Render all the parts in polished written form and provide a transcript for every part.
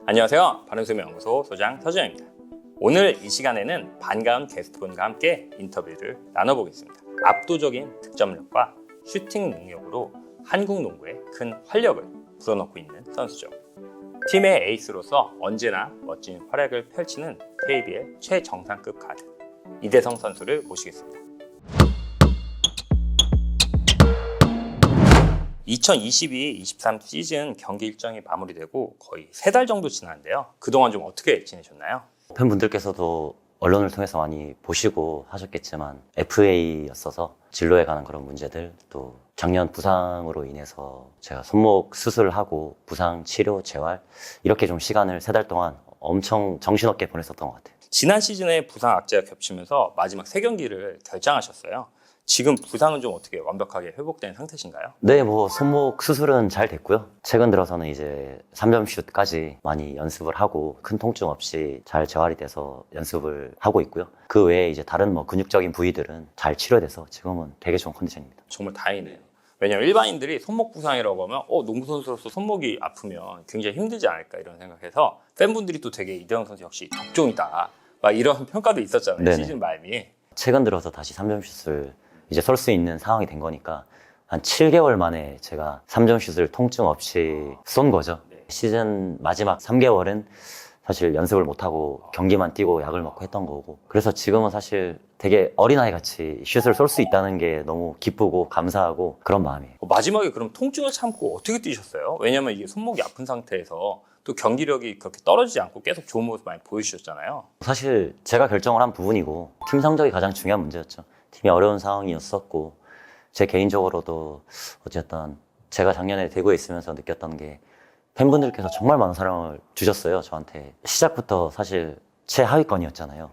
안녕하세요. 바른수명연구소 소장 서준영입니다. 오늘 이 시간에는 반가운 게스트분과 함께 인터뷰를 나눠보겠습니다. 압도적인 득점력과 슈팅 능력으로 한국 농구에 큰 활력을 불어넣고 있는 선수죠. 팀의 에이스로서 언제나 멋진 활약을 펼치는 KBL 최정상급 가드 이대성 선수를 모시겠습니다. 2022-23 시즌 경기 일정이 마무리되고 거의 3달 정도 지났는데요. 그동안 좀 어떻게 지내셨나요? 팬분들께서도 언론을 통해서 많이 보시고 하셨겠지만 FA였어서 진로에 관한 그런 문제들, 또 작년 부상으로 인해서 제가 손목 수술을 하고 부상 치료 재활 이렇게 좀 시간을 3달 동안 엄청 정신없게 보냈었던 것 같아요. 지난 시즌에 부상 악재가 겹치면서 마지막 3경기를 결장하셨어요. 지금 부상은 좀 어떻게 완벽하게 회복된 상태신가요? 네, 손목 수술은 잘 됐고요. 최근 들어서는 이제 3점 슛까지 많이 연습을 하고 큰 통증 없이 잘 재활이 돼서 연습을 하고 있고요. 그 외에 이제 다른 근육적인 부위들은 잘 치료돼서 지금은 되게 좋은 컨디션입니다. 정말 다행이네요. 왜냐면 일반인들이 손목 부상이라고 하면 농구 선수로서 손목이 아프면 굉장히 힘들지 않을까 이런 생각해서 팬분들이 또 되게 이대성 선수 역시 덕종이다 막 이런 평가도 있었잖아요. 네네. 시즌 말미에. 최근 들어서 다시 3점 슛을 이제 쏠 수 있는 상황이 된 거니까 한 7개월 만에 제가 3점 슛을 통증 없이 쏜 거죠. 시즌 마지막 3개월은 사실 연습을 못하고 경기만 뛰고 약을 먹고 했던 거고, 그래서 지금은 사실 되게 어린아이 같이 슛을 쏠 수 있다는 게 너무 기쁘고 감사하고 그런 마음이에요. 마지막에 그럼 통증을 참고 어떻게 뛰셨어요? 왜냐면 이게 손목이 아픈 상태에서 또 경기력이 그렇게 떨어지지 않고 계속 좋은 모습 많이 보여주셨잖아요. 사실 제가 결정을 한 부분이고 팀 성적이 가장 중요한 문제였죠. 팀이 어려운 상황이었었고 제 개인적으로도 어쨌든 제가 작년에 대구에 있으면서 느꼈던 게 팬분들께서 정말 많은 사랑을 주셨어요. 저한테 시작부터 사실 최하위권이었잖아요.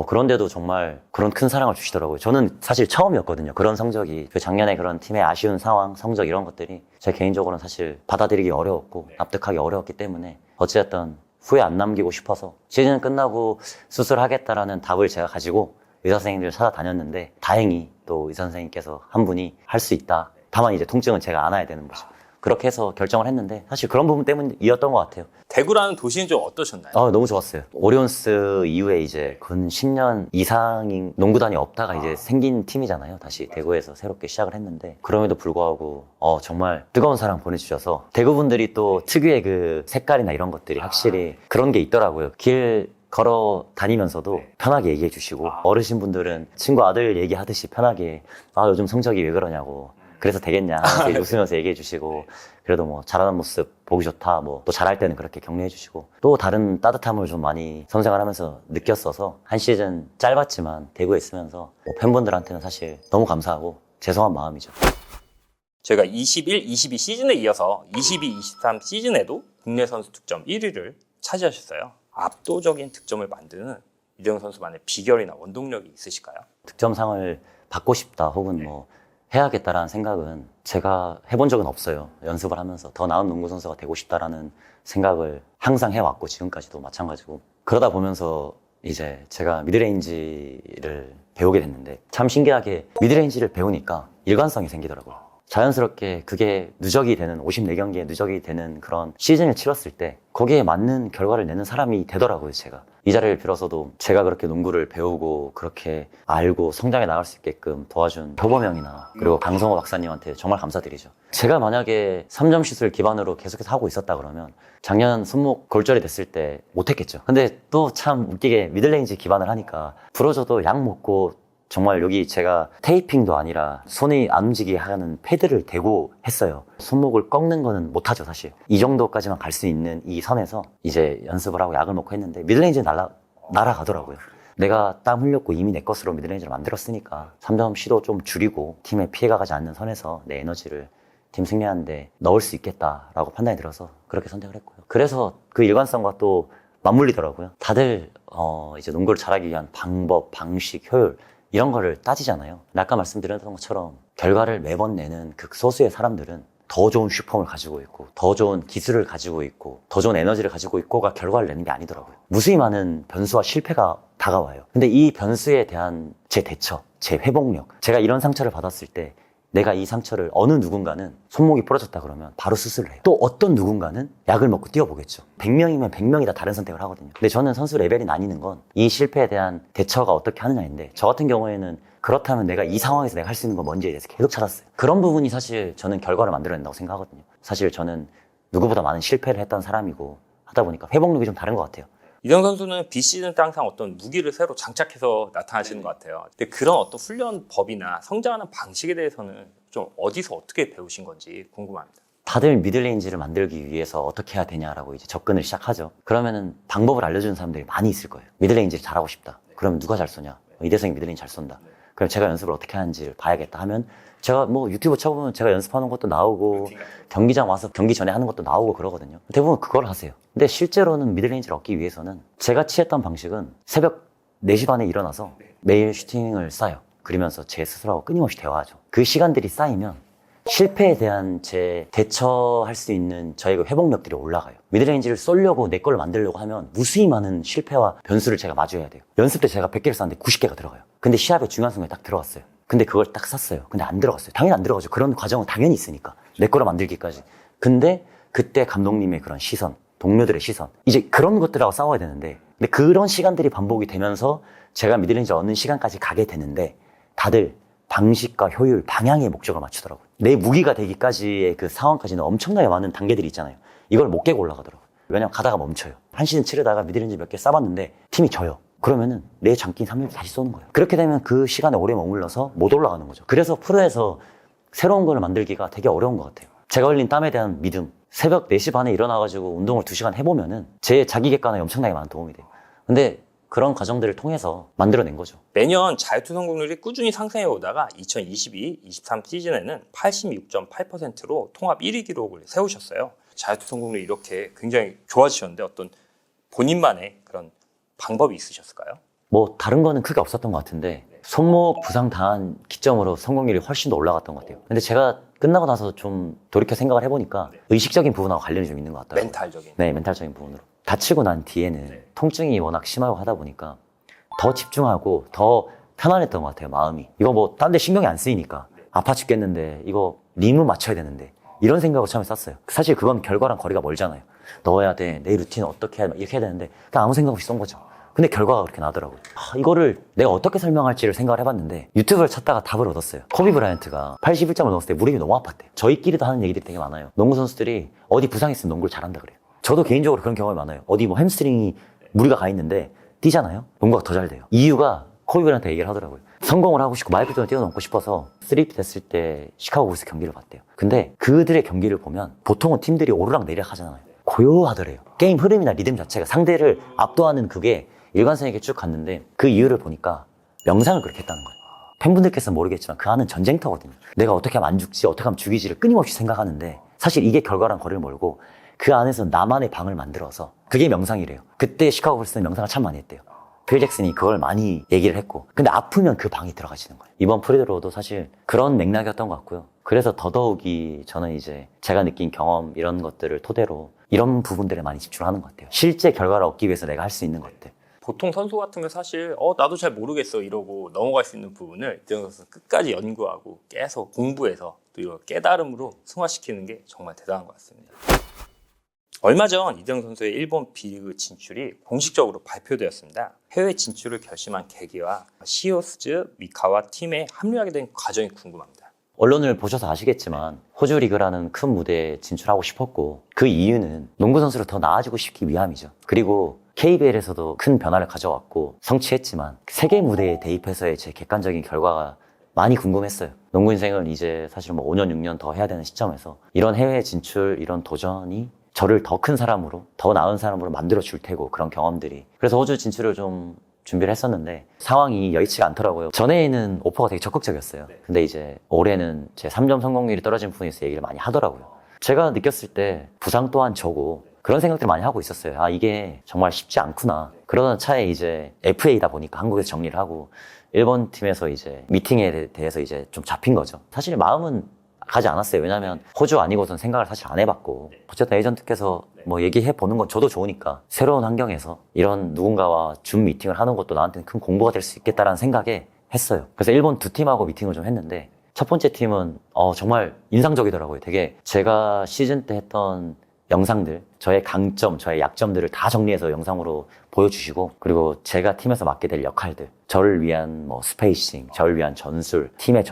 그런데도 정말 그런 큰 사랑을 주시더라고요. 저는 사실 처음이었거든요. 그런 성적이, 작년에 그런 팀의 아쉬운 상황, 성적 이런 것들이 제 개인적으로는 사실 받아들이기 어려웠고 납득하기 어려웠기 때문에 어쨌든 후회 안 남기고 싶어서 시즌 끝나고 수술하겠다라는 답을 제가 가지고 의사 선생님들 찾아다녔는데 다행히 또 의사 선생님께서 한 분이 할 수 있다. 다만 이제 통증은 제가 안아야 되는 거죠. 그렇게 해서 결정을 했는데 사실 그런 부분 때문이었던 것 같아요. 대구라는 도시는 좀 어떠셨나요? 너무 좋았어요. 오리온스 이후에 이제 근 10년 이상인 농구단이 없다가 이제 생긴 팀이잖아요. 다시 대구에서 새롭게 시작을 했는데 그럼에도 불구하고 정말 뜨거운 사랑 보내주셔서 대구 분들이 또 특유의 그 색깔이나 이런 것들이 확실히 그런 게 있더라고요. 길 걸어 다니면서도 편하게 얘기해 주시고 어르신분들은 친구 아들 얘기하듯이 편하게 요즘 성적이 왜 그러냐고 그래서 되겠냐 이렇게 웃으면서 얘기해 주시고 그래도 잘하는 모습 보기 좋다 또 잘할 때는 그렇게 격려해 주시고 또 다른 따뜻함을 좀 많이 선생활하면서 느꼈어서 한 시즌 짧았지만 대구에 있으면서 팬분들한테는 사실 너무 감사하고 죄송한 마음이죠. 제가 21, 22 시즌에 이어서 22, 23 시즌에도 국내 선수 득점 1위를 차지하셨어요. 압도적인 득점을 만드는 이대성 선수만의 비결이나 원동력이 있으실까요? 득점상을 받고 싶다 혹은 해야겠다라는 생각은 제가 해본 적은 없어요. 연습을 하면서 더 나은 농구 선수가 되고 싶다라는 생각을 항상 해왔고 지금까지도 마찬가지고 그러다 보면서 이제 제가 미드레인지를 배우게 됐는데 참 신기하게 미드레인지를 배우니까 일관성이 생기더라고요. 자연스럽게 그게 누적이 되는 54경기에 누적이 되는 그런 시즌을 치렀을 때 거기에 맞는 결과를 내는 사람이 되더라고요. 제가 이 자리를 빌어서도 제가 그렇게 농구를 배우고 그렇게 알고 성장해 나갈 수 있게끔 도와준 효범형이나 그리고 강성호 박사님한테 정말 감사드리죠. 제가 만약에 3점 슛을 기반으로 계속해서 하고 있었다 그러면 작년 손목 골절이 됐을 때 못했겠죠. 근데 또 참 웃기게 미들레인지 기반을 하니까 부러져도 약 먹고 정말 여기 제가 테이핑도 아니라 손이 안 움직이게 하는 패드를 대고 했어요. 손목을 꺾는 거는 못하죠, 사실. 이 정도까지만 갈 수 있는 이 선에서 이제 연습을 하고 약을 먹고 했는데 미들레인지는 날아가더라고요. 내가 땀 흘렸고 이미 내 것으로 미들레인지를 만들었으니까 3점 시도 좀 줄이고 팀에 피해가 가지 않는 선에서 내 에너지를 팀 승리하는데 넣을 수 있겠다라고 판단이 들어서 그렇게 선택을 했고요. 그래서 그 일관성과 또 맞물리더라고요. 다들 이제 농구를 잘하기 위한 방법, 방식, 효율 이런 거를 따지잖아요. 아까 말씀드렸던 것처럼 결과를 매번 내는 극소수의 사람들은 더 좋은 슈퍼를 가지고 있고 더 좋은 기술을 가지고 있고 더 좋은 에너지를 가지고 있고가 결과를 내는 게 아니더라고요. 무수히 많은 변수와 실패가 다가와요. 근데 이 변수에 대한 제 대처, 제 회복력, 제가 이런 상처를 받았을 때 내가 이 상처를 어느 누군가는 손목이 부러졌다 그러면 바로 수술을 해요. 또 어떤 누군가는 약을 먹고 뛰어보겠죠. 100명이면 100명이 다 다른 선택을 하거든요. 근데 저는 선수 레벨이 나뉘는 건 이 실패에 대한 대처가 어떻게 하느냐인데, 저 같은 경우에는 그렇다면 내가 이 상황에서 내가 할 수 있는 건 뭔지에 대해서 계속 찾았어요. 그런 부분이 사실 저는 결과를 만들어낸다고 생각하거든요. 사실 저는 누구보다 많은 실패를 했던 사람이고 하다 보니까 회복력이 좀 다른 것 같아요. 이정 선수는 비시즌 때 항상 어떤 무기를 새로 장착해서 나타나시는 것 같아요. 근데 그런 어떤 훈련 법이나 성장하는 방식에 대해서는 좀 어디서 어떻게 배우신 건지 궁금합니다. 다들 미들레인지를 만들기 위해서 어떻게 해야 되냐라고 이제 접근을 시작하죠. 그러면은 방법을 알려주는 사람들이 많이 있을 거예요. 미들레인지를 잘하고 싶다. 그러면 누가 잘 쏘냐? 이대성이 미들레인지 잘 쏜다. 그럼 제가 연습을 어떻게 하는지를 봐야겠다 하면, 제가 뭐 유튜브 쳐보면 제가 연습하는 것도 나오고 경기장 와서 경기 전에 하는 것도 나오고 그러거든요. 대부분 그걸 하세요. 근데 실제로는 미들레인지를 얻기 위해서는 제가 취했던 방식은 새벽 4시 반에 일어나서 매일 슈팅을 쏴요. 그러면서 제 스스로하고 끊임없이 대화하죠. 그 시간들이 쌓이면 실패에 대한 제 대처할 수 있는 저의 그 회복력들이 올라가요. 미드레인지를 쏠려고 내 걸로 만들려고 하면 무수히 많은 실패와 변수를 제가 마주해야 돼요. 연습 때 제가 100개를 쐈는데 90개가 들어가요. 근데 시합의 중요한 순간에 딱 들어왔어요. 근데 그걸 딱 쐈어요. 근데 안 들어갔어요. 당연히 안 들어가죠. 그런 과정은 당연히 있으니까. 내 거로 만들기까지. 근데 그때 감독님의 그런 시선, 동료들의 시선, 이제 그런 것들하고 싸워야 되는데, 근데 그런 시간들이 반복이 되면서 제가 미드레인지 얻는 시간까지 가게 되는데, 다들 방식과 효율, 방향의 목적을 맞추더라고요. 내 무기가 되기까지의 그 상황까지는 엄청나게 많은 단계들이 있잖아요. 이걸 못 깨고 올라가더라고요. 왜냐면 가다가 멈춰요. 한 시즌 치르다가 미드레인지 몇 개 쏴봤는데 팀이 져요. 그러면은 내 장기 3년 다시 쏘는 거예요. 그렇게 되면 그 시간에 오래 머물러서 못 올라가는 거죠. 그래서 프로에서 새로운 걸 만들기가 되게 어려운 것 같아요. 제가 흘린 땀에 대한 믿음, 새벽 4시 반에 일어나가지고 운동을 2시간 해보면은 제 자기 객관에 엄청나게 많은 도움이 돼요. 근데 그런 과정들을 통해서 만들어낸 거죠. 매년 자유투 성공률이 꾸준히 상승해 오다가 2022-23 시즌에는 86.8%로 통합 1위 기록을 세우셨어요. 자유투 성공률이 이렇게 굉장히 좋아지셨는데 어떤 본인만의 그런 방법이 있으셨을까요? 뭐 다른 거는 크게 없었던 것 같은데, 손목 부상 당한 기점으로 성공률이 훨씬 더 올라갔던 것 같아요. 근데 제가 끝나고 나서 좀 돌이켜 생각을 해보니까 의식적인 부분하고 관련이 좀 있는 것 같더라고요. 멘탈적인. 네, 멘탈적인 부분으로. 다치고 난 뒤에는 통증이 워낙 심하고 하다 보니까 더 집중하고 더 편안했던 것 같아요, 마음이. 이거 뭐 딴 데 신경이 안 쓰이니까 아파 죽겠는데 이거 림은 맞춰야 되는데, 이런 생각을 처음에 쐈어요. 사실 그건 결과랑 거리가 멀잖아요. 넣어야 돼, 내 루틴은 어떻게 해야 돼, 이렇게 해야 되는데 그냥 아무 생각 없이 쏜 거죠. 근데 결과가 그렇게 나더라고요. 이거를 내가 어떻게 설명할지를 생각을 해봤는데 유튜브를 찾다가 답을 얻었어요. 코비 브라이언트가 81점을 넣었을 때 무릎이 너무 아팠대요. 저희끼리도 하는 얘기들이 되게 많아요. 농구 선수들이 어디 부상있으면 농구를 잘한다 그래요. 저도 개인적으로 그런 경험이 많아요. 어디 뭐 햄스트링이 무리가 가 있는데 뛰잖아요. 농구가 더 잘 돼요. 이유가 코비 브라이언트 얘기를 하더라고요. 성공을 하고 싶고 마이클 조던 뛰어넘고 싶어서 3P 됐을 때 시카고 불스 경기를 봤대요. 근데 그들의 경기를 보면 보통은 팀들이 오르락 내리락 하잖아요. 고요하더래요. 게임 흐름이나 리듬 자체가 상대를 압도하는 그게 일관성 있게 쭉 갔는데, 그 이유를 보니까 명상을 그렇게 했다는 거예요. 팬분들께서는 모르겠지만 그 안은 전쟁터거든요. 내가 어떻게 하면 안 죽지, 어떻게 하면 죽이지를 끊임없이 생각하는데, 사실 이게 결과랑 거리를 멀고 그 안에서 나만의 방을 만들어서, 그게 명상이래요. 그때 시카고 불스는 명상을 참 많이 했대요. 필 잭슨이 그걸 많이 얘기를 했고, 근데 아프면 그 방이 들어가시는 거예요. 이번 프리드로도 사실 그런 맥락이었던 것 같고요. 그래서 더더욱이 저는 이제 제가 느낀 경험 이런 것들을 토대로 이런 부분들에 많이 집중하는 것 같아요. 실제 결과를 얻기 위해서 내가 할 수 있는 것들. 보통 선수 같으면 사실 나도 잘 모르겠어 이러고 넘어갈 수 있는 부분을 이정 선수는 끝까지 연구하고 계속 공부해서 또 이런 깨달음으로 승화시키는 게 정말 대단한 것 같습니다. 얼마 전 이정 선수의 일본 B리그 진출이 공식적으로 발표되었습니다. 해외 진출을 결심한 계기와 시오스즈 미카와 팀에 합류하게 된 과정이 궁금합니다. 언론을 보셔서 아시겠지만 호주 리그라는 큰 무대에 진출하고 싶었고, 그 이유는 농구 선수로 더 나아지고 싶기 위함이죠. 그리고 KBL에서도 큰 변화를 가져왔고 성취했지만 세계 무대에 대입해서의 제 객관적인 결과가 많이 궁금했어요. 농구 인생을 이제 사실 뭐 5년, 6년 더 해야 되는 시점에서 이런 해외 진출, 이런 도전이 저를 더 큰 사람으로, 더 나은 사람으로 만들어 줄 테고, 그런 경험들이. 그래서 호주 진출을 좀 준비를 했었는데 상황이 여의치가 않더라고요. 전에는 오퍼가 되게 적극적이었어요. 근데 이제 올해는 제 3점 성공률이 떨어진 부분에 대해서 얘기를 많이 하더라고요. 제가 느꼈을 때 부상 또한 저고 그런 생각들을 많이 하고 있었어요. 이게 정말 쉽지 않구나. 그러던 차에 이제 FA다 보니까 한국에서 정리를 하고 일본 팀에서 이제 미팅에 대해서 이제 좀 잡힌 거죠. 사실 마음은 가지 않았어요. 왜냐면 호주 아니고선 생각을 사실 안 해봤고, 어쨌든 에이전트께서 뭐 얘기해 보는 건 저도 좋으니까 새로운 환경에서 이런 누군가와 줌 미팅을 하는 것도 나한테는 큰 공부가 될 수 있겠다라는 생각에 했어요. 그래서 일본 두 팀하고 미팅을 좀 했는데 첫 번째 팀은 정말 인상적이더라고요. 되게 제가 시즌 때 했던 영상들, 저의 강점, 저의 약점들을 다 정리해서 영상으로 보여주시고, 그리고 제가 팀에서 맡게 될 역할들, 저를 위한 뭐 스페이싱, 저를 위한 전술, 팀의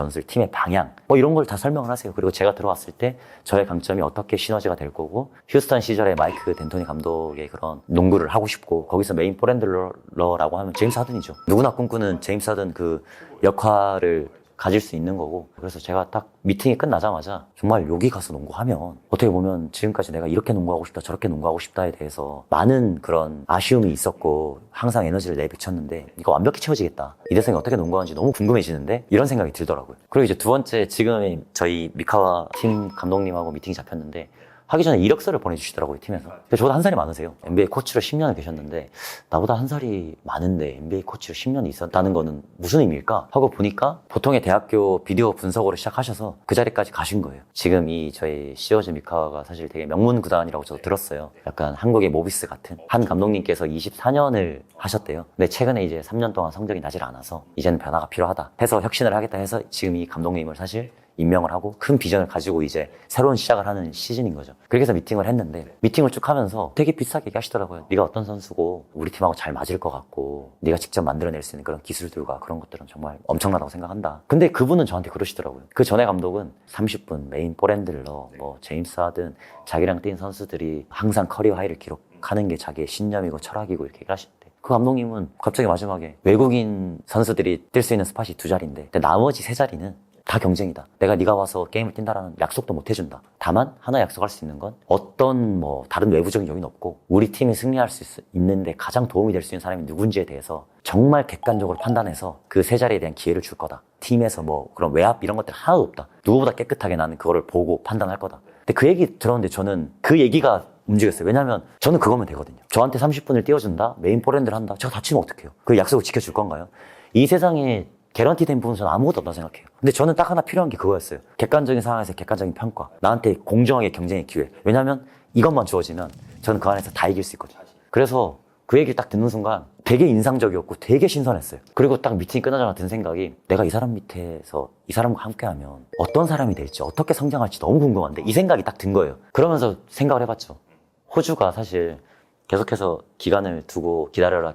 방향, 뭐 이런 걸 다 설명을 하세요. 그리고 제가 들어왔을 때 저의 강점이 어떻게 시너지가 될 거고, 휴스턴 시절에 마이크 덴토니 감독의 그런 농구를 하고 싶고, 거기서 메인 포핸들러라고 하면 제임스 하든이죠. 누구나 꿈꾸는 제임스 하든 그 역할을 가질 수 있는 거고, 그래서 제가 딱 미팅이 끝나자마자 정말 여기 가서 농구하면 어떻게 보면 지금까지 내가 이렇게 농구하고 싶다 저렇게 농구하고 싶다에 대해서 많은 그런 아쉬움이 있었고 항상 에너지를 내비쳤는데 이거 완벽히 채워지겠다, 이 대성이 어떻게 농구하는지 너무 궁금해지는데, 이런 생각이 들더라고요. 그리고 이제 두 번째, 지금 저희 미카와 팀 감독님하고 미팅이 잡혔는데 하기 전에 이력서를 보내주시더라고요, 팀에서. 근데 저보다 한 살이 많으세요. NBA 코치로 10년을 계셨는데 나보다 한 살이 많은데 NBA 코치로 10년이 있었다는 거는 무슨 의미일까 하고 보니까 보통의 대학교 비디오 분석으로 시작하셔서 그 자리까지 가신 거예요. 지금 이 저희 시어즈 미카와가 사실 되게 명문 구단이라고 저도 들었어요. 약간 한국의 모비스 같은. 한 감독님께서 24년을 하셨대요. 근데 최근에 이제 3년 동안 성적이 나질 않아서 이제는 변화가 필요하다 해서 혁신을 하겠다 해서 지금 이 감독님을 사실 임명을 하고 큰 비전을 가지고 이제 새로운 시작을 하는 시즌인 거죠. 그렇게 해서 미팅을 했는데, 미팅을 쭉 하면서 되게 비싸게 얘기하시더라고요. 네가 어떤 선수고 우리 팀하고 잘 맞을 것 같고 네가 직접 만들어낼 수 있는 그런 기술들과 그런 것들은 정말 엄청나다고 생각한다. 근데 그분은 저한테 그러시더라고요. 그 전에 감독은 30분 메인 포핸들러, 뭐 제임스 하든, 자기랑 뛴 선수들이 항상 커리어 하이를 기록하는 게 자기의 신념이고 철학이고 이렇게 얘기를 하시는데, 그 감독님은 갑자기 마지막에 외국인 선수들이 뛸 수 있는 스팟이 2자리인데 근데 나머지 3자리는 다 경쟁이다. 내가 네가 와서 게임을 뛴다라는 약속도 못 해준다. 다만 하나 약속할 수 있는 건 어떤 뭐 다른 외부적인 요인 없고 우리 팀이 승리할 수 있는데 가장 도움이 될 수 있는 사람이 누군지에 대해서 정말 객관적으로 판단해서 그 3자리에 대한 기회를 줄 거다. 팀에서 뭐 그런 외압 이런 것들 하나도 없다. 누구보다 깨끗하게 나는 그거를 보고 판단할 거다. 근데 그 얘기 들었는데 저는 그 얘기가 움직였어요. 왜냐면 저는 그거면 되거든요. 저한테 30분을 띄워준다, 메인 포핸드를 한다. 제가 다치면 어떡해요? 그 약속을 지켜줄 건가요? 이 세상에 개런티 된 부분은 저는 아무것도 없다고 생각해요. 근데 저는 딱 하나 필요한 게 그거였어요. 객관적인 상황에서 객관적인 평가, 나한테 공정하게 경쟁의 기회. 왜냐면 이것만 주어지면 저는 그 안에서 다 이길 수 있거든요. 그래서 그 얘기를 딱 듣는 순간 되게 인상적이었고 되게 신선했어요. 그리고 딱 미팅이 끝나자마자 든 생각이, 내가 이 사람 밑에서 이 사람과 함께하면 어떤 사람이 될지, 어떻게 성장할지 너무 궁금한데, 이 생각이 딱 든 거예요. 그러면서 생각을 해봤죠. 호주가 사실 계속해서 기간을 두고 기다려라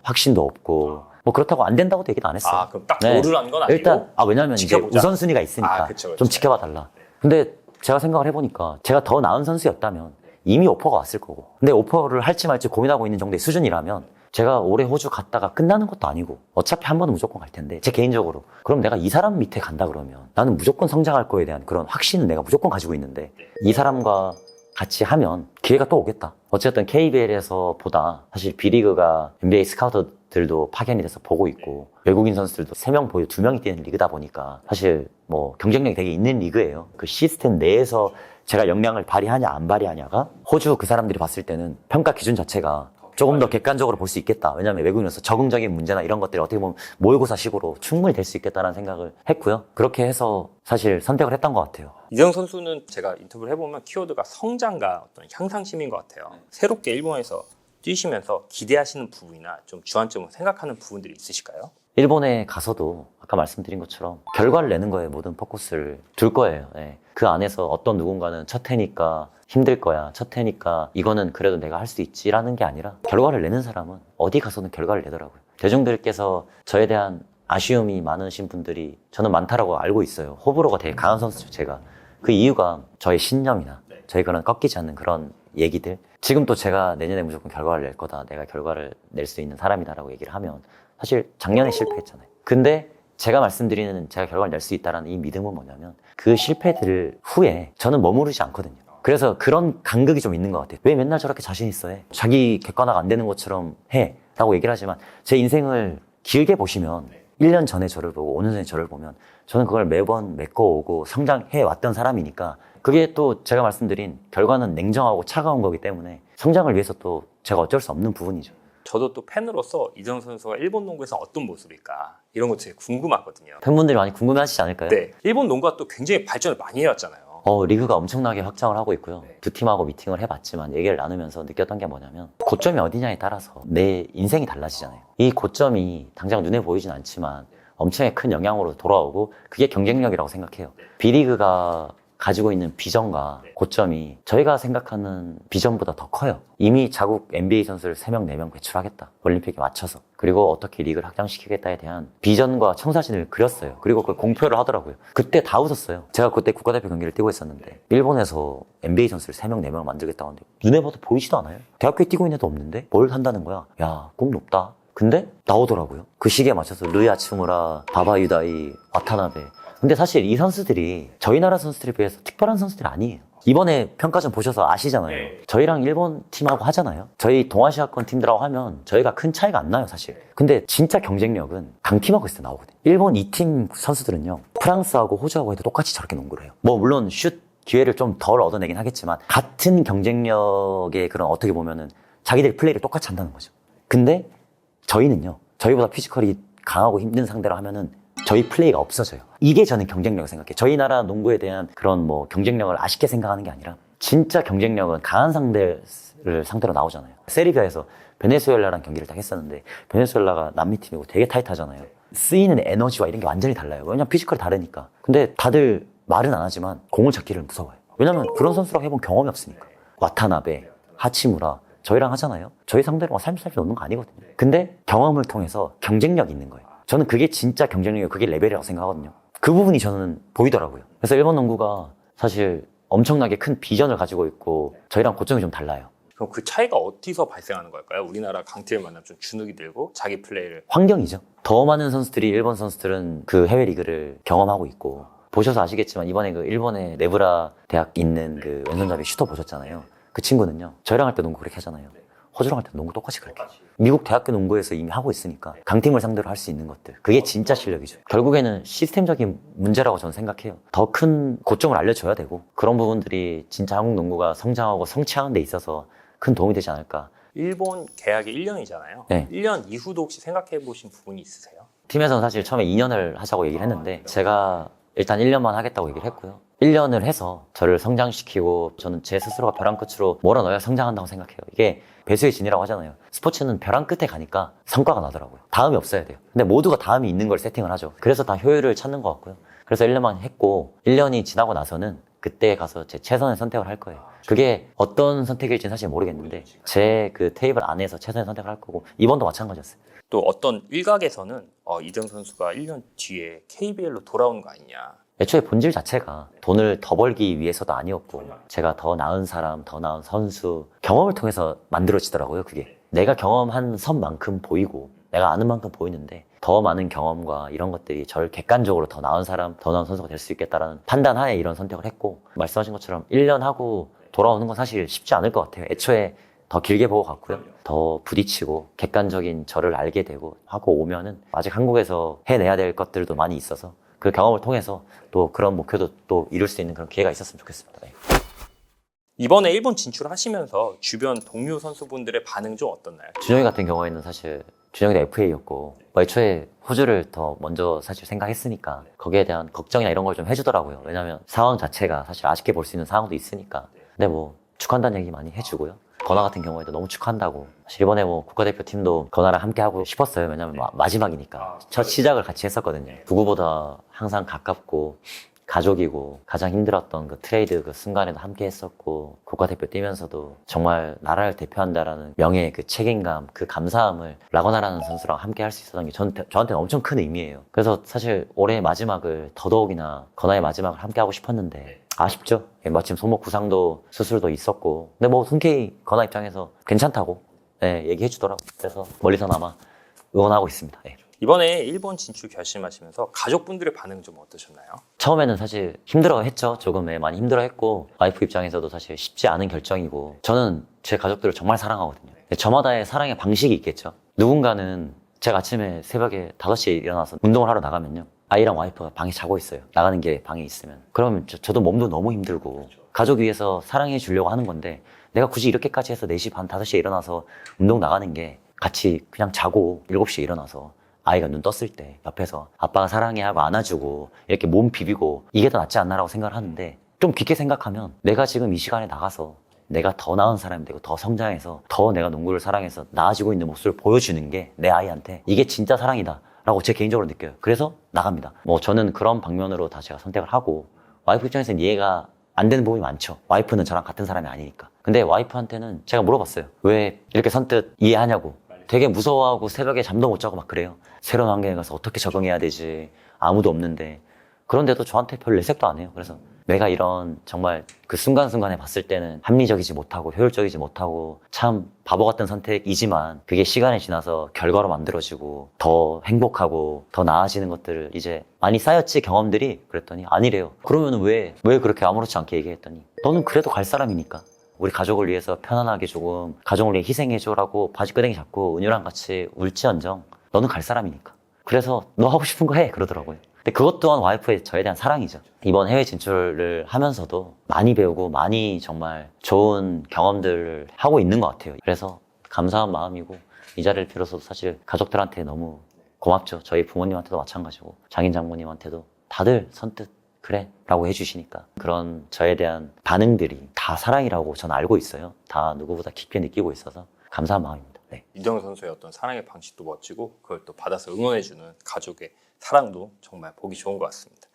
확신도 없고 뭐 그렇다고 안 된다고도 얘기도 안 했어요. 아, 그럼 딱 오르라는 건 아니고? 일단 왜냐면 이게 지켜보자. 우선순위가 있으니까 그쵸. 좀 지켜봐 달라. 근데 제가 생각을 해보니까 제가 더 나은 선수였다면 이미 오퍼가 왔을 거고, 근데 오퍼를 할지 말지 고민하고 있는 정도의 수준이라면 제가 올해 호주 갔다가 끝나는 것도 아니고 어차피 한 번은 무조건 갈 텐데, 제 개인적으로 그럼 내가 이 사람 밑에 간다 그러면 나는 무조건 성장할 거에 대한 그런 확신은 내가 무조건 가지고 있는데, 이 사람과 같이 하면 기회가 또 오겠다. 어쨌든 KBL에서 보다 사실 B리그가 NBA 스카우터들도 파견이 돼서 보고 있고, 외국인 선수들도 3명 보유 2명이 뛰는 리그다 보니까 사실 뭐 경쟁력이 되게 있는 리그예요. 그 시스템 내에서 제가 역량을 발휘하냐 안 발휘하냐가 호주 그 사람들이 봤을 때는 평가 기준 자체가 조금 더 객관적으로 볼 수 있겠다. 왜냐하면 외국인으로서 적응적인 문제나 이런 것들이 어떻게 보면 모의고사식으로 충분히 될 수 있겠다는 생각을 했고요. 그렇게 해서 사실 선택을 했던 것 같아요. 이정 선수는 제가 인터뷰를 해보면 키워드가 성장과 어떤 향상심인 것 같아요. 새롭게 일본에서 뛰시면서 기대하시는 부분이나 좀 주안점으로 생각하는 부분들이 있으실까요? 일본에 가서도 아까 말씀드린 것처럼 결과를 내는 거에 모든 포커스를 둘 거예요. 예. 그 안에서 어떤 누군가는 첫 해니까 힘들 거야, 첫 해니까 이거는 그래도 내가 할 수 있지라는 게 아니라, 결과를 내는 사람은 어디 가서는 결과를 내더라고요. 대중들께서 저에 대한 아쉬움이 많으신 분들이 저는 많다라고 알고 있어요. 호불호가 되게 강한 선수죠, 제가. 그 이유가 저의 신념이나 저희 그런 꺾이지 않는 그런 얘기들. 지금 또 제가 내년에 무조건 결과를 낼 거다, 내가 결과를 낼 수 있는 사람이다라고 얘기를 하면, 사실 작년에 실패했잖아요. 근데 제가 말씀드리는 제가 결과를 낼 수 있다는 이 믿음은 뭐냐면, 그 실패들 후에 저는 머무르지 않거든요. 그래서 그런 간극이 좀 있는 것 같아요. 왜 맨날 저렇게 자신 있어 해? 자기 객관화가 안 되는 것처럼 해 라고 얘기를 하지만, 제 인생을 길게 보시면 1년 전에 저를 보고 5년 전에 저를 보면 저는 그걸 매번 메꿔오고 성장해 왔던 사람이니까, 그게 또 제가 말씀드린 결과는 냉정하고 차가운 거기 때문에 성장을 위해서 또 제가 어쩔 수 없는 부분이죠. 저도 또 팬으로서 이정 선수가 일본 농구에서 어떤 모습일까 이런 거 되게 궁금하거든요. 팬분들이 많이 궁금해하시지 않을까요? 네, 일본 농구가 또 굉장히 발전을 많이 해왔잖아요. 리그가 엄청나게 확장을 하고 있고요. 두 팀하고 미팅을 해봤지만 얘기를 나누면서 느꼈던 게 뭐냐면, 고점이 어디냐에 따라서 내 인생이 달라지잖아요. 이 고점이 당장 눈에 보이진 않지만 엄청나게 큰 영향으로 돌아오고 그게 경쟁력이라고 생각해요. B리그가 가지고 있는 비전과 고점이 저희가 생각하는 비전보다 더 커요. 이미 자국 NBA 선수를 3명, 4명 배출하겠다. 올림픽에 맞춰서. 그리고 어떻게 리그를 확장시키겠다에 대한 비전과 청사진을 그렸어요. 그리고 그걸 공표를 하더라고요. 그때 다 웃었어요. 제가 그때 국가대표 경기를 뛰고 있었는데 일본에서 NBA 선수를 3명, 4명 만들겠다고 하는데 눈에 봐도 보이지도 않아요. 대학교에 뛰고 있는 애도 없는데 뭘 한다는 거야. 야, 꿈 높다. 근데 나오더라고요. 그 시기에 맞춰서 르이 아츠무라, 바바 유다이, 와타나베. 근데 사실 이 선수들이 저희 나라 선수들에 비해서 특별한 선수들이 아니에요. 이번에 평가전 보셔서 아시잖아요. 저희랑 일본 팀하고 하잖아요. 저희 동아시아권 팀들하고 하면 저희가 큰 차이가 안 나요, 사실. 근데 진짜 경쟁력은 강팀하고 있을 때 나오거든요. 일본 2팀 선수들은요, 프랑스하고 호주하고 해도 똑같이 저렇게 농구를 해요. 뭐 물론 슛 기회를 좀 덜 얻어내긴 하겠지만 같은 경쟁력의 그런 어떻게 보면은 자기들 플레이를 똑같이 한다는 거죠. 근데 저희는요, 저희보다 피지컬이 강하고 힘든 상대로 하면은 저희 플레이가 없어져요. 이게 저는 경쟁력을 생각해요. 저희 나라 농구에 대한 그런 뭐 경쟁력을 아쉽게 생각하는 게 아니라 진짜 경쟁력은 강한 상대를 상대로 나오잖아요. 세르비아에서 베네수엘라랑 경기를 딱 했었는데 베네수엘라가 남미 팀이고 되게 타이트하잖아요. 쓰이는 에너지와 이런 게 완전히 달라요. 왜냐면 피지컬이 다르니까. 근데 다들 말은 안 하지만 공을 잡기를 무서워요. 왜냐면 그런 선수랑 해본 경험이 없으니까. 와타나베, 하치무라 저희랑 하잖아요. 저희 상대로 30, 넣는 거 아니거든요. 근데 경험을 통해서 경쟁력이 있는 거예요. 저는 그게 진짜 경쟁력이고 그게 레벨이라고 생각하거든요. 그 부분이 저는 보이더라고요. 그래서 일본 농구가 사실 엄청나게 큰 비전을 가지고 있고 저희랑 고점이 좀 달라요. 그럼 그 차이가 어디서 발생하는 걸까요? 우리나라 강팀을 만나면 좀 주눅이 들고 자기 플레이를. 환경이죠. 더 많은 선수들이 일본 선수들은 그 해외 리그를 경험하고 있고 보셔서 아시겠지만 이번에 그 일본의 네브라 대학 있는 그 왼손잡이 슈터 보셨잖아요. 그 친구는요. 저희랑 할 때 농구 그렇게 하잖아요. 호주랑 할 때 농구 똑같이 그렇게 해요. 미국 대학교 농구에서 이미 하고 있으니까 강팀을 상대로 할 수 있는 것들 그게 진짜 실력이죠. 결국에는 시스템적인 문제라고 저는 생각해요. 더 큰 고점을 알려줘야 되고 그런 부분들이 진짜 한국 농구가 성장하고 성취하는 데 있어서 큰 도움이 되지 않을까. 일본 계약이 1년이잖아요. 네. 1년 이후도 혹시 생각해 보신 부분이 있으세요? 팀에서는 사실 처음에 2년을 하자고 얘기를 했는데 제가 일단 1년만 하겠다고 얘기를 했고요. 1년을 해서 저를 성장시키고 저는 제 스스로가 벼랑 끝으로 몰아넣어야 성장한다고 생각해요. 이게 배수의 진이라고 하잖아요. 스포츠는 벼랑 끝에 가니까 성과가 나더라고요. 다음이 없어야 돼요. 근데 모두가 다음이 있는 걸 세팅을 하죠. 그래서 다 효율을 찾는 것 같고요. 그래서 1년만 했고 1년이 지나고 나서는 그때 가서 제 최선의 선택을 할 거예요. 그게 어떤 선택일지는 사실 모르겠는데 제 그 테이블 안에서 최선의 선택을 할 거고 이번도 마찬가지였어요. 또 어떤 일각에서는 이정 선수가 1년 뒤에 KBL로 돌아오는 거 아니냐. 애초에 본질 자체가 돈을 더 벌기 위해서도 아니었고 제가 더 나은 사람, 더 나은 선수 경험을 통해서 만들어지더라고요. 그게 내가 경험한 선만큼 보이고 내가 아는 만큼 보이는데 더 많은 경험과 이런 것들이 저를 객관적으로 더 나은 사람, 더 나은 선수가 될 수 있겠다라는 판단하에 이런 선택을 했고 말씀하신 것처럼 1년 하고 돌아오는 건 사실 쉽지 않을 것 같아요. 애초에 더 길게 보고 갔고요. 더 부딪히고 객관적인 저를 알게 되고 하고 오면은 아직 한국에서 해내야 될 것들도 많이 있어서 그 경험을 통해서 또 그런 목표도 또 이룰 수 있는 그런 기회가 있었으면 좋겠습니다. 네. 이번에 일본 진출하시면서 주변 동료 선수분들의 반응 좀 어떻나요? 준영이 같은 경우에는 사실 준영이도 FA였고 애초에 호주를 더 먼저 사실 생각했으니까 거기에 대한 걱정이나 이런 걸 좀 해주더라고요. 왜냐면 상황 자체가 사실 아쉽게 볼 수 있는 상황도 있으니까. 근데 뭐 축하한다는 얘기 많이 해주고요. 건아 같은 경우에도 너무 축하한다고. 사실 이번에 뭐 국가대표팀도 건아랑 함께 하고 싶었어요. 왜냐면 마지막이니까. 첫 시작을 같이 했었거든요. 누구보다 항상 가깝고 가족이고 가장 힘들었던 그 트레이드 그 순간에도 함께 했었고 국가대표 뛰면서도 정말 나라를 대표한다라는 명예의 그 책임감, 그 감사함을 라거나라는 선수랑 함께 할 수 있었던 게 저한테는 엄청 큰 의미예요. 그래서 사실 올해의 마지막을 더더욱이나 건아의 마지막을 함께 하고 싶었는데 아쉽죠. 마침 손목 부상도 수술도 있었고 근데 뭐 흔쾌히 건아 입장에서 괜찮다고 얘기해 주더라고요. 그래서 멀리서나마 응원하고 있습니다. 이번에 일본 진출 결심하시면서 가족분들의 반응 좀 어떠셨나요? 처음에는 사실 힘들어했죠. 조금 많이 힘들어했고 와이프 입장에서도 사실 쉽지 않은 결정이고 저는 제 가족들을 정말 사랑하거든요. 저마다의 사랑의 방식이 있겠죠. 누군가는 제가 아침에 새벽에 5시에 일어나서 운동을 하러 나가면요. 아이랑 와이프가 방에 자고 있어요. 나가는 게 방에 있으면. 그러면 저도 몸도 너무 힘들고 가족 위해서 사랑해 주려고 하는 건데 내가 굳이 이렇게까지 해서 4시 반, 5시에 일어나서 운동 나가는 게 같이 그냥 자고 7시에 일어나서 아이가 눈 떴을 때 옆에서 아빠가 사랑해 하고 안아주고 이렇게 몸 비비고 이게 더 낫지 않나라고 생각을 하는데 좀 깊게 생각하면 내가 지금 이 시간에 나가서 내가 더 나은 사람이 되고 더 성장해서 더 내가 농구를 사랑해서 나아지고 있는 모습을 보여주는 게 내 아이한테 이게 진짜 사랑이다 라고 제 개인적으로 느껴요. 그래서 나갑니다. 뭐 저는 그런 방면으로 다 제가 선택을 하고, 와이프 입장에서는 이해가 안 되는 부분이 많죠. 와이프는 저랑 같은 사람이 아니니까. 근데 와이프한테는 제가 물어봤어요. 왜 이렇게 선뜻 이해하냐고. 되게 무서워하고 새벽에 잠도 못 자고 막 그래요. 새로운 환경에 가서 어떻게 적응해야 되지. 아무도 없는데. 그런데도 저한테 별 내색도 안 해요. 그래서 내가 이런 정말 그 순간순간에 봤을 때는 합리적이지 못하고 효율적이지 못하고 참 바보 같은 선택이지만 그게 시간이 지나서 결과로 만들어지고 더 행복하고 더 나아지는 것들을 이제 많이 쌓였지 경험들이. 그랬더니 아니래요. 그러면 왜 그렇게 아무렇지 않게 얘기했더니 너는 그래도 갈 사람이니까 우리 가족을 위해서 편안하게 조금 가족을 위해 희생해줘라고 바지끄댕이 잡고 은유랑 같이 울지언정 너는 갈 사람이니까 그래서 너 하고 싶은 거 해 그러더라고요. 근데 그것 또한 와이프의 저에 대한 사랑이죠. 이번 해외 진출을 하면서도 많이 배우고 많이 정말 좋은 경험들을 하고 있는 것 같아요. 그래서 감사한 마음이고 이 자리를 빌어서도 사실 가족들한테 너무 고맙죠. 저희 부모님한테도 마찬가지고 장인 장모님한테도 다들 선뜻 그래 라고 해주시니까 그런 저에 대한 반응들이 다 사랑이라고 저는 알고 있어요. 다 누구보다 깊게 느끼고 있어서 감사한 마음입니다. 네. 이정현 선수의 어떤 사랑의 방식도 멋지고 그걸 또 받아서 응원해주는 가족의 사랑도 정말 보기 좋은 것 같습니다.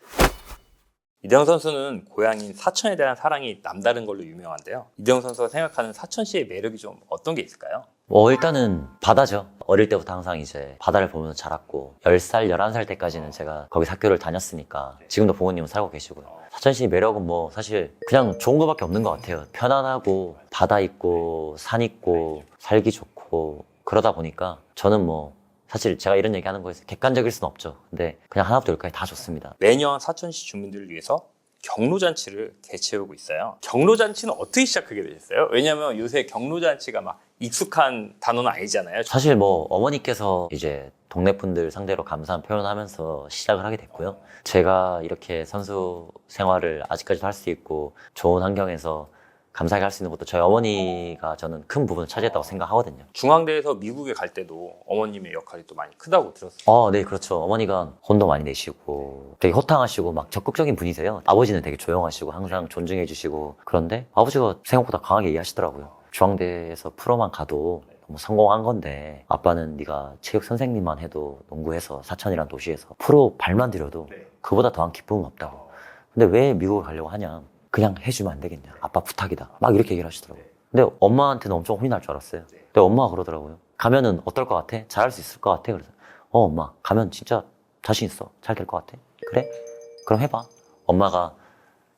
이대영 선수는 고향인 사천에 대한 사랑이 남다른 걸로 유명한데요. 이대영 선수가 생각하는 사천시의 매력이 좀 어떤 게 있을까요? 일단은 바다죠. 어릴 때부터 항상 이제 바다를 보면서 자랐고 10살, 11살 때까지는 제가 거기서 학교를 다녔으니까 지금도 부모님은 살고 계시고요. 사천시 매력은 뭐 사실 그냥 좋은 거밖에 없는 것 같아요. 편안하고 바다 있고 산 있고 살기 좋고 그러다 보니까 저는 뭐 사실 제가 이런 얘기하는 거에서 객관적일 수는 없죠. 근데 그냥 하나부터 열까지 다 좋습니다. 매년 사천시 주민들을 위해서 경로잔치를 개최하고 있어요. 경로잔치는 어떻게 시작하게 되셨어요? 왜냐면 요새 경로잔치가 막 익숙한 단어는 아니잖아요. 사실 뭐 어머니께서 이제 동네 분들 상대로 감사한 표현하면서 시작을 하게 됐고요. 제가 이렇게 선수 생활을 아직까지도 할 수 있고 좋은 환경에서 감사하게 할 수 있는 것도 저희 어머니가 저는 큰 부분을 차지했다고 생각하거든요. 중앙대에서 미국에 갈 때도 어머님의 역할이 또 많이 크다고 들었어요. 네, 그렇죠. 어머니가 혼도 많이 내시고 되게 호탕하시고 막 적극적인 분이세요. 아버지는 되게 조용하시고 항상 존중해 주시고 그런데 아버지가 생각보다 강하게 얘기하시더라고요. 중앙대에서 프로만 가도 너무 성공한 건데 아빠는 네가 체육 선생님만 해도 농구해서 사천이란 도시에서 프로 발만 들여도 그보다 더한 기쁨은 없다고. 근데 왜 미국을 가려고 하냐. 그냥 해주면 안 되겠냐. 아빠 부탁이다. 막 이렇게 얘기를 하시더라고요. 근데 엄마한테는 엄청 혼이 날 줄 알았어요. 근데 엄마가 그러더라고요. 가면은 어떨 것 같아? 잘할 수 있을 것 같아? 그래서 엄마 가면 진짜 자신 있어. 잘 될 것 같아? 그래? 그럼 해봐. 엄마가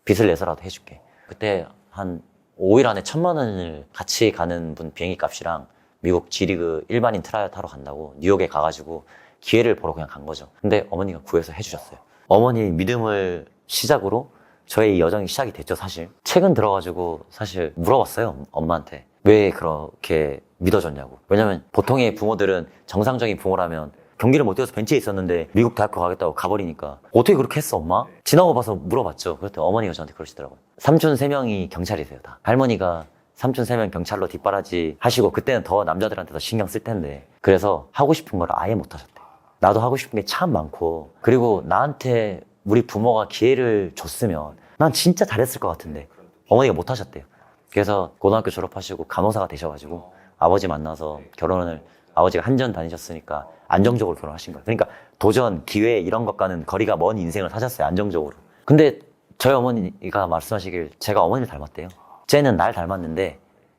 빚을 내서라도 해줄게. 그때 한 5일 안에 1,000만 원을 같이 가는 분 비행기 값이랑 미국 G리그 일반인 트라이아웃 하러 간다고 뉴욕에 가가지고 기회를 보러 그냥 간 거죠. 근데 어머니가 구해서 해주셨어요. 어머니의 믿음을 시작으로 저의 여정이 시작이 됐죠, 사실. 최근 들어가지고 사실 물어봤어요, 엄마한테. 왜 그렇게 믿어줬냐고. 왜냐면 보통의 부모들은 정상적인 부모라면 경기를 못 뛰어서 벤치에 있었는데 미국 대학교 가겠다고 가버리니까 어떻게 그렇게 했어, 엄마? 지나고 봐서 물어봤죠. 그랬더니 어머니가 저한테 그러시더라고요. 삼촌 3명이 경찰이세요, 다. 할머니가 삼촌 3명 경찰로 뒷바라지 하시고 그때는 더 남자들한테 더 신경 쓸 텐데 그래서 하고 싶은 걸 아예 못 하셨대요. 나도 하고 싶은 게 참 많고 그리고 나한테 우리 부모가 기회를 줬으면 난 진짜 잘했을 것 같은데 어머니가 못 하셨대요. 그래서 고등학교 졸업하시고 간호사가 되셔가지고 아버지 만나서 결혼을 아버지가 한전 다니셨으니까 안정적으로 결혼하신 거예요. 그러니까 도전, 기회 이런 것과는 거리가 먼 인생을 사셨어요. 안정적으로. 근데 저희 어머니가 말씀하시길 제가 어머니를 닮았대요. 쟤는 날 닮았는데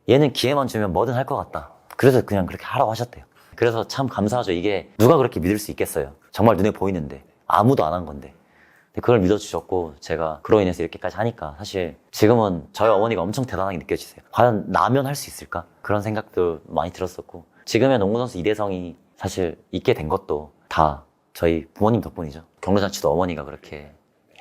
얘는 기회만 주면 뭐든 할 것 같다. 그래서 그냥 그렇게 하라고 하셨대요. 그래서 참 감사하죠. 이게 누가 그렇게 믿을 수 있겠어요. 정말 눈에 보이는데 아무도 안 한 건데 그걸 믿어주셨고 제가 그로 인해서 이렇게까지 하니까 사실 지금은 저희 어머니가 엄청 대단하게 느껴지세요. 과연 나면 할 수 있을까? 그런 생각도 많이 들었었고 지금의 농구선수 이대성이 사실 있게 된 것도 다 저희 부모님 덕분이죠. 경로잔치도 어머니가 그렇게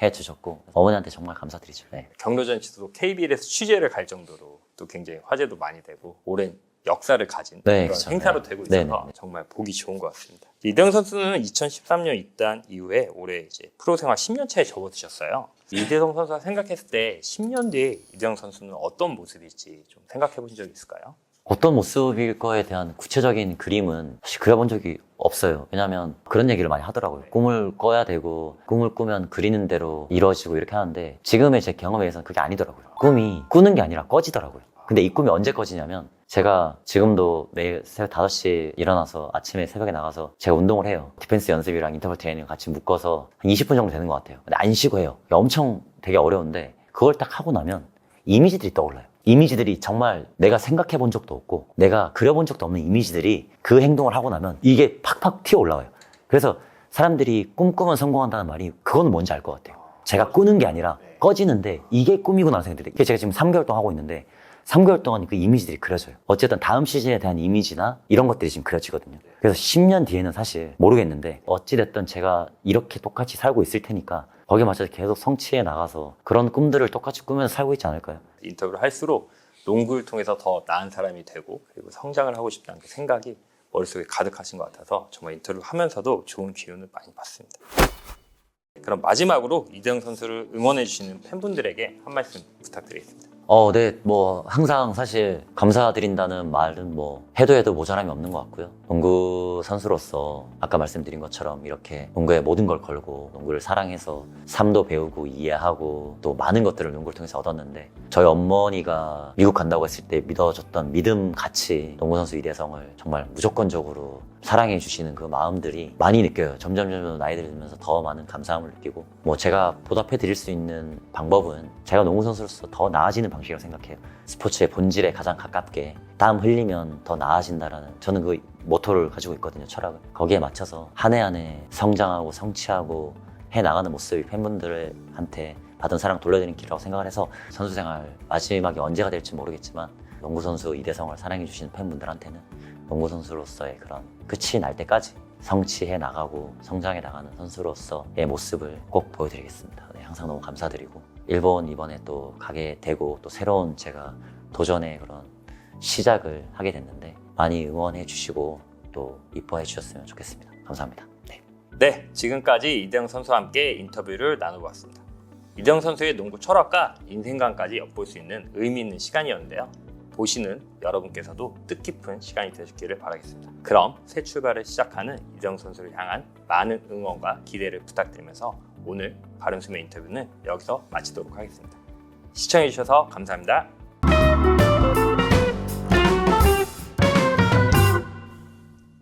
해주셨고 어머니한테 정말 감사드리죠. 네. 경로잔치도 KBL에서 취재를 갈 정도로 또 굉장히 화제도 많이 되고 오랜 역사를 가진 네, 그런 그쵸. 행사로 네. 되고 있어서 네네. 정말 보기 좋은 것 같습니다. 이대영 선수는 2013년 입단 이후에 올해 이제 프로 생활 10년 차에 접어드셨어요. 이대영 선수가 생각했을 때 10년 뒤에 이대영 선수는 어떤 모습일지 좀 생각해 보신 적이 있을까요? 어떤 모습일 거에 대한 구체적인 그림은 사실 그려본 적이 없어요. 왜냐하면 그런 얘기를 많이 하더라고요. 꿈을 꿔야 되고 꿈을 꾸면 그리는 대로 이루어지고 이렇게 하는데 지금의 제 경험에 의해서는 그게 아니더라고요. 꿈이 꾸는 게 아니라 꺼지더라고요. 근데 이 꿈이 언제 꺼지냐면 제가 지금도 매일 새벽 5시 일어나서 아침에 새벽에 나가서 제가 운동을 해요. 디펜스 연습이랑 인터벌 트레이닝 같이 묶어서 한 20분 정도 되는 것 같아요. 근데 안 쉬고 해요. 엄청 되게 어려운데 그걸 딱 하고 나면 이미지들이 떠올라요. 이미지들이 정말 내가 생각해 본 적도 없고 내가 그려본 적도 없는 이미지들이 그 행동을 하고 나면 이게 팍팍 튀어 올라와요. 그래서 사람들이 꿈꾸면 성공한다는 말이 그건 뭔지 알 것 같아요. 제가 꾸는 게 아니라 꺼지는데 이게 꿈이구나 생각이 들어요. 제가 지금 3개월 동안 하고 있는데 3개월 동안 그 이미지들이 그려져요. 어쨌든 다음 시즌에 대한 이미지나 이런 것들이 지금 그려지거든요. 그래서 10년 뒤에는 사실 모르겠는데 어찌됐든 제가 이렇게 똑같이 살고 있을 테니까 거기에 맞춰서 계속 성취해 나가서 그런 꿈들을 똑같이 꾸면서 살고 있지 않을까요? 인터뷰를 할수록 농구를 통해서 더 나은 사람이 되고 그리고 성장을 하고 싶다는 그 생각이 머릿속에 가득하신 것 같아서 정말 인터뷰를 하면서도 좋은 기운을 많이 받습니다. 그럼 마지막으로 이대영 선수를 응원해 주시는 팬분들에게 한 말씀 부탁드리겠습니다. 네, 뭐 항상 사실 감사드린다는 말은 뭐 해도 모자람이 없는 것 같고요. 농구 선수로서 아까 말씀드린 것처럼 이렇게 농구에 모든 걸 걸고 농구를 사랑해서 삶도 배우고 이해하고 또 많은 것들을 농구를 통해서 얻었는데 저희 어머니가 미국 간다고 했을 때 믿어줬던 믿음 같이 농구 선수 이대성을 정말 무조건적으로 사랑해 주시는 그 마음들이 많이 느껴요. 점점 나이 들면서 더 많은 감사함을 느끼고 뭐 제가 보답해 드릴 수 있는 방법은 제가 농구 선수로서 더 나아지는 방식이라고 생각해요. 스포츠의 본질에 가장 가깝게 땀 흘리면 더 나아진다라는 저는 그 모토를 가지고 있거든요. 철학을. 거기에 맞춰서 한 해 한 해 성장하고 성취하고 해 나가는 모습이 팬분들한테 받은 사랑 돌려드리는 길이라고 생각을 해서 선수 생활 마지막이 언제가 될지 모르겠지만 농구 선수 이대성을 사랑해 주시는 팬분들한테는 농구 선수로서의 그런 끝이 날 때까지 성취해 나가고 성장해 나가는 선수로서의 모습을 꼭 보여드리겠습니다. 네, 항상 너무 감사드리고 일본 이번에 또 가게 되고 또 새로운 제가 도전의 그런 시작을 하게 됐는데 많이 응원해 주시고 또 이뻐해 주셨으면 좋겠습니다. 감사합니다. 네, 지금까지 이대영 선수와 함께 인터뷰를 나눠보았습니다. 이대영 선수의 농구 철학과 인생관까지 엿볼 수 있는 의미 있는 시간이었는데요. 보시는 여러분께서도 뜻깊은 시간이 되시기를 바라겠습니다. 그럼 새 출발을 시작하는 이대영 선수를 향한 많은 응원과 기대를 부탁드리면서 오늘 바른수면 인터뷰는 여기서 마치도록 하겠습니다. 시청해주셔서 감사합니다.